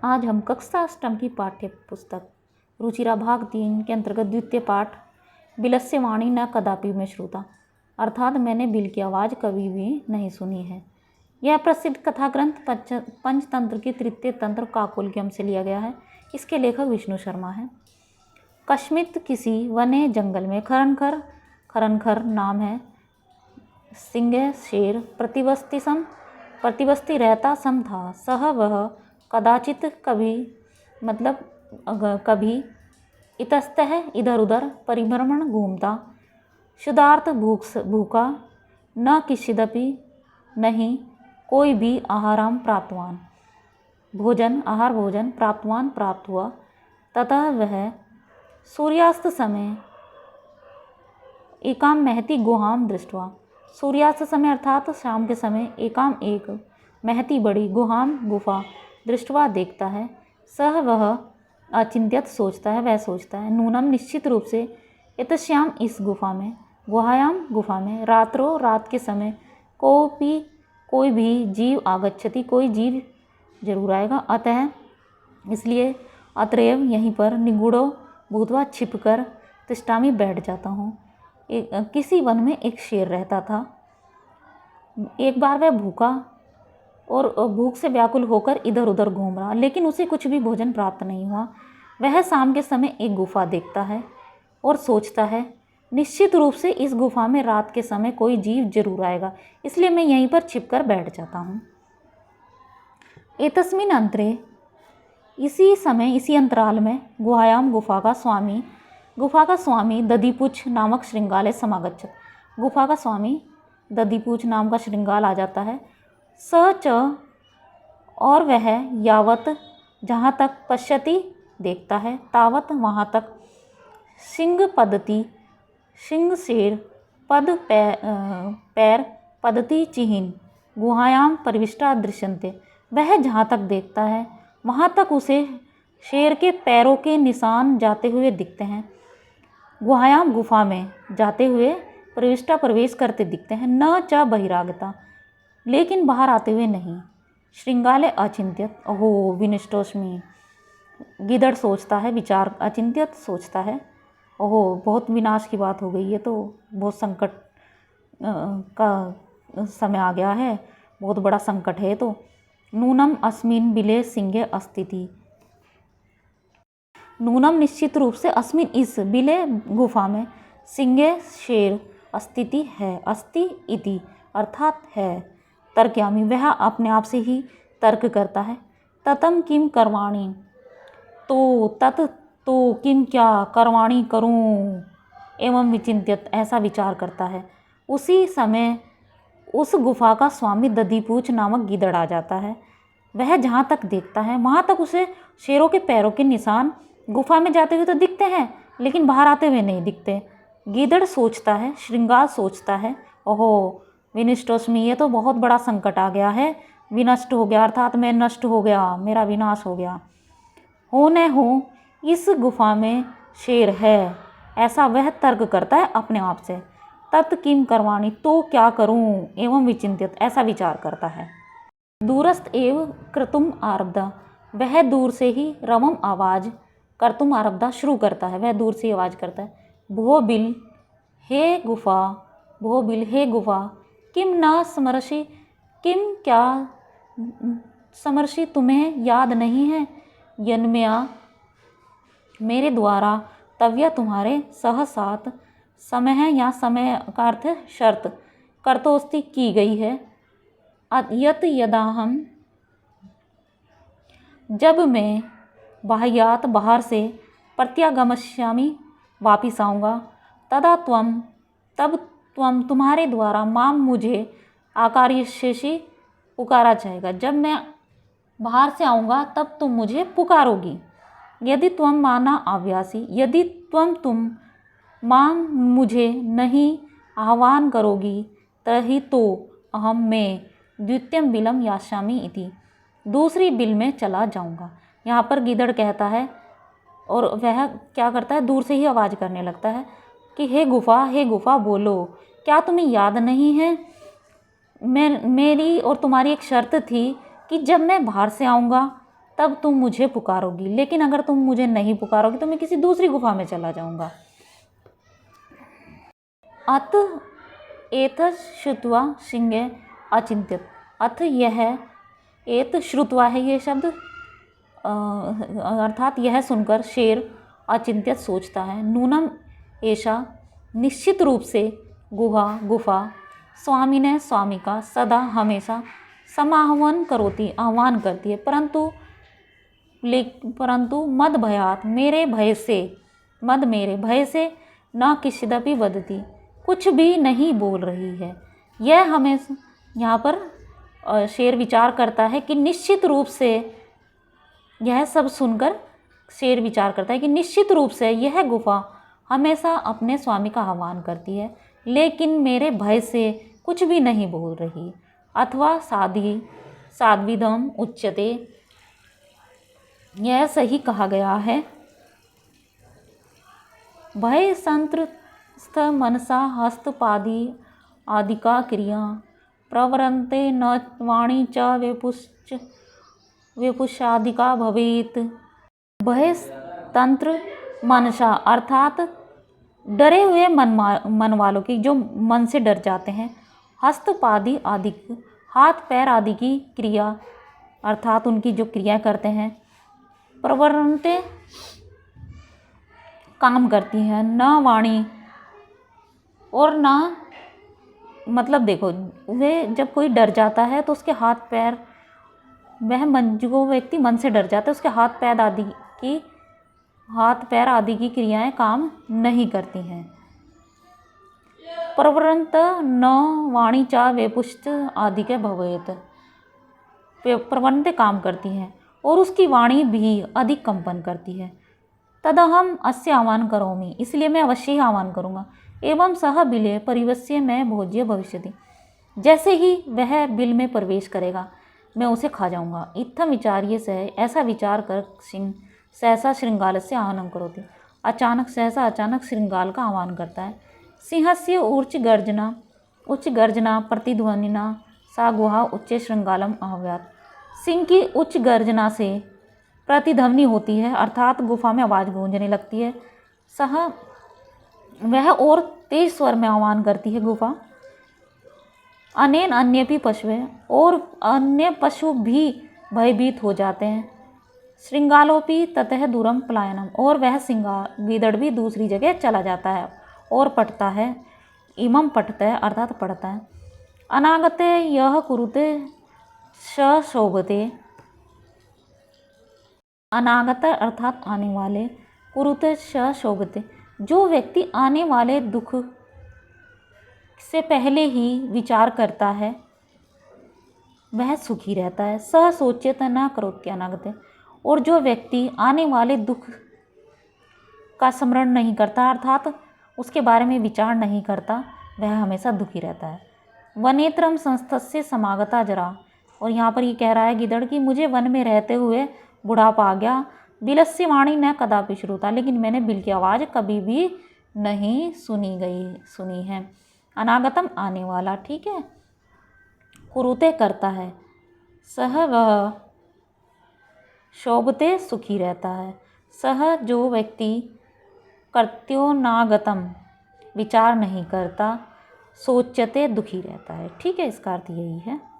आज हम कक्षा अष्टम की पाठ्य पुस्तक रुचिरा भाग 3 के अंतर्गत द्वितीय पाठ बिलस्य वाणी न कदापि में श्रुता अर्थात मैंने बिल की आवाज़ कभी भी नहीं सुनी है। यह प्रसिद्ध कथा ग्रंथ पंचतंत्र के तृतीय तंत्र काकोल्यम से लिया गया है। इसके लेखक विष्णु शर्मा हैं। कश्मित किसी वने जंगल में खरनखर नाम है सिंह शेर प्रतिवस्ती रहता सम था। सह वह कदाचित कभी इतस्तः इधर उधर परिभ्रमण घूमता। क्षुधार्त भूखा न किसिदपि नहीं कोई भी आहार भोजन प्राप्त हुआ। ततः वह सूर्यास्त समय एकाम महती गुहाम दृष्ट्वा सूर्यास्त समय अर्थात शाम के समय एक महती बड़ी गुफा दृष्टवा देखता है। सह वह अचिंत्यत सोचता है नूनम निश्चित रूप से इतश्याम इस गुफा में रात के समय कोई भी जीव आगच्छति कोई जीव जरूर आएगा। अतः इसलिए अतएव यहीं पर निगूढ़ो भूतवा छिपकर तिष्ठामि बैठ जाता हूँ। किसी वन में एक शेर रहता था। एक बार वह भूखा और भूख से व्याकुल होकर इधर उधर घूम रहा, लेकिन उसे कुछ भी भोजन प्राप्त नहीं हुआ। वह शाम के समय एक गुफा देखता है और सोचता है निश्चित रूप से इस गुफा में रात के समय कोई जीव जरूर आएगा, इसलिए मैं यहीं पर छिपकर बैठ जाता हूँ। एतस्मिन् अंतरे इसी अंतराल में गुहायाम गुफा का स्वामी दधिपुच्छ नामक श्रृंगाल समागच्छत। गुफा का स्वामी दधिपुच्छ नाम का श्रृंगाल आ जाता है। च और वह यावत जहाँ तक पश्यति देखता है तावत वहाँ तक सिंह शेर पैर पदति चिह्न गुहायाम परिविष्टा दृश्यन्ते। वह जहाँ तक देखता है वहाँ तक उसे शेर के पैरों के निशान जाते हुए दिखते हैं। गुहायाम गुफा में जाते हुए प्रवेश करते दिखते हैं। न च बहिरागता लेकिन बाहर आते हुए नहीं। श्रृंगाले अचिंत्यत ओहो विनिष्टोस्मि गिदड़ सोचता है अचिंत्यत सोचता है ओहो बहुत विनाश की बात हो गई है, तो बहुत संकट का समय आ गया है, बहुत बड़ा संकट है। तो नूनम अस्मिन बिले सिंह अस्तिति नूनम निश्चित रूप से अस्मिन इस बिले गुफा में सिंह शेर अस्तिति है। अस्ति इति अर्थात है। तर्कयामी वह अपने आप से ही तर्क करता है। ततम किम करवाणी तो किम क्या करवाणी करूं एवं विचिंत्यत ऐसा विचार करता है। उसी समय उस गुफा का स्वामी दधिपुच्छ नामक गिदड़ आ जाता है। वह जहाँ तक देखता है वहाँ तक उसे शेरों के पैरों के निशान गुफा में जाते हुए तो दिखते हैं, लेकिन बाहर आते हुए नहीं दिखते। गिदड़ सोचता है, श्रृंगार सोचता है ओहो विनिष्टोस्मि ये तो बहुत बड़ा संकट आ गया है, विनष्ट हो गया अर्थात मैं नष्ट हो गया, मेरा विनाश हो गया। हो न हो इस गुफा में शेर है, ऐसा वह तर्क करता है अपने आप से। तत् किम करवाणी तो क्या करूं एवं विचिंतित ऐसा विचार करता है। दूरस्थ एव क्रतुम आरब्धा वह दूर से ही रवम आवाज कर्तुम आरब्धा शुरू करता है। वह दूर से ही आवाज़ करता है भो बिल हे गुफा किम न समर्षि किम क्या समर्षि तुम्हें याद नहीं है यन्मया मेरे द्वारा तव्या तुम्हारे साथ समय है या समय का अर्थ शर्त कर्तोस्ति की गई है। यत यदा हम जब मैं बाह्यात बाहर से प्रत्यागमष्यामि वापिस आऊँगा तब तुम्हारे द्वारा माम मुझे आकार्यशेषी पुकारा जाएगा। जब मैं बाहर से आऊँगा तब तुम मुझे पुकारोगी। यदि त्वं माना आव्यासी यदि तुम माम मुझे नहीं आह्वान करोगी तर्हि तो मैं द्वितीयं बिलं यास्यामि इति दूसरी बिल में चला जाऊँगा। यहाँ पर गिदड़ कहता है और वह क्या करता है दूर से ही आवाज़ करने लगता है कि हे गुफा बोलो, क्या तुम्हें याद नहीं है मेरी और तुम्हारी एक शर्त थी कि जब मैं बाहर से आऊँगा तब तुम मुझे पुकारोगी, लेकिन अगर तुम मुझे नहीं पुकारोगी तो मैं किसी दूसरी गुफा में चला जाऊंगा। अत एतत् श्रुत्वा सिंह अचिंत्यत। अथ यह, एत श्रुत्वा है ये शब्द, अर्थात यह सुनकर शेर अचिंत्यत सोचता है, नूनम ऐसा निश्चित रूप से, गुफा स्वामी ने स्वामी का सदा हमेशा समाहवन करोती आह्वान करती है, परंतु मद भयात मेरे भय से न किसिदपि वदती कुछ भी नहीं बोल रही है। यह हमें यहाँ पर शेर विचार करता है कि निश्चित रूप से, यह सब सुनकर शेर विचार करता है कि निश्चित रूप से यह गुफा हमेशा अपने स्वामी का आह्वान करती है, लेकिन मेरे भय से कुछ भी नहीं बोल रही। अथवा साध्विदम उच्यते, यह सही कहा गया है। भय संत्रस्त मनसा हस्तपादी आदिका क्रिया प्रवरन्ते न वाणी च वेपुषादिका भवेत। भय तंत्र मनसा अर्थात डरे हुए मन वालों की, जो मन से डर जाते हैं, हस्तपादी आदि हाथ पैर आदि की क्रिया अर्थात उनकी जो क्रिया करते हैं, प्रवृत्ति काम करती हैं, न वाणी और ना, मतलब देखो वे जब कोई डर जाता है तो उसके हाथ पैर, वह मन, जो व्यक्ति मन से डर जाता है उसके हाथ पैर आदि की क्रियाएं काम नहीं करती हैं। प्रवृत्त न वाणी चा वेपुष्ट आदि के भवेत, प्रवृत्ति काम करती हैं और उसकी वाणी भी अधिक कंपन करती है। तदहम अस्य आह्वान करोमि, इसलिए मैं अवश्य ही आह्वान करूँगा। एवं सह बिले परिवस्य में भोज्य भविष्यति, जैसे ही वह बिल में प्रवेश करेगा मैं उसे खा जाऊँगा। इत्थम विचार्य सह, ऐसा विचार कर सिंह सहसा श्रृंगाल से आह्वान करोति, अचानक श्रृंगाल का आह्वान करता है। सिंहस्य उच्च गर्जना प्रतिध्वनिना सा गुहा उच्च श्रृंगालम आह्वयात। सिंह की उच्च गर्जना से प्रतिध्वनि होती है, अर्थात गुफा में आवाज़ गूंजने लगती है। वह और तेज स्वर में आह्वान करती है गुफा। अनेन अन्यपि पशुवे, और अन्य पशु भी भयभीत हो जाते हैं। श्रृंगालोपि ततः दूरम पलायनम, और वह गीदड़ भी दूसरी जगह चला जाता है और पटता है। इमम पटता है अर्थात पढ़ता है। अनागते यह कुरुते शोभते, अनागत अर्थात आने वाले, कुरुते शोभते, जो व्यक्ति आने वाले दुख से पहले ही विचार करता है वह सुखी रहता है। स सोचेत न करोत्य अनागते, और जो व्यक्ति आने वाले दुख का स्मरण नहीं करता अर्थात उसके बारे में विचार नहीं करता, वह हमेशा दुखी रहता है। वनेत्रम संस्थस्य समागता जरा, और यहाँ पर ये कह रहा है गिदड़ की मुझे वन में रहते हुए बुढ़ापा आ गया। बिलस्य वाणी न कदापि श्रुता, लेकिन मैंने बिल की आवाज़ कभी भी नहीं सुनी है। अनागतम आने वाला, ठीक है। कुरुते करता है, सह वह शोभते सुखी रहता है। सह जो व्यक्ति कर्त्योनागतम विचार नहीं करता, सोचते दुखी रहता है, ठीक है। इसका अर्थ यही है।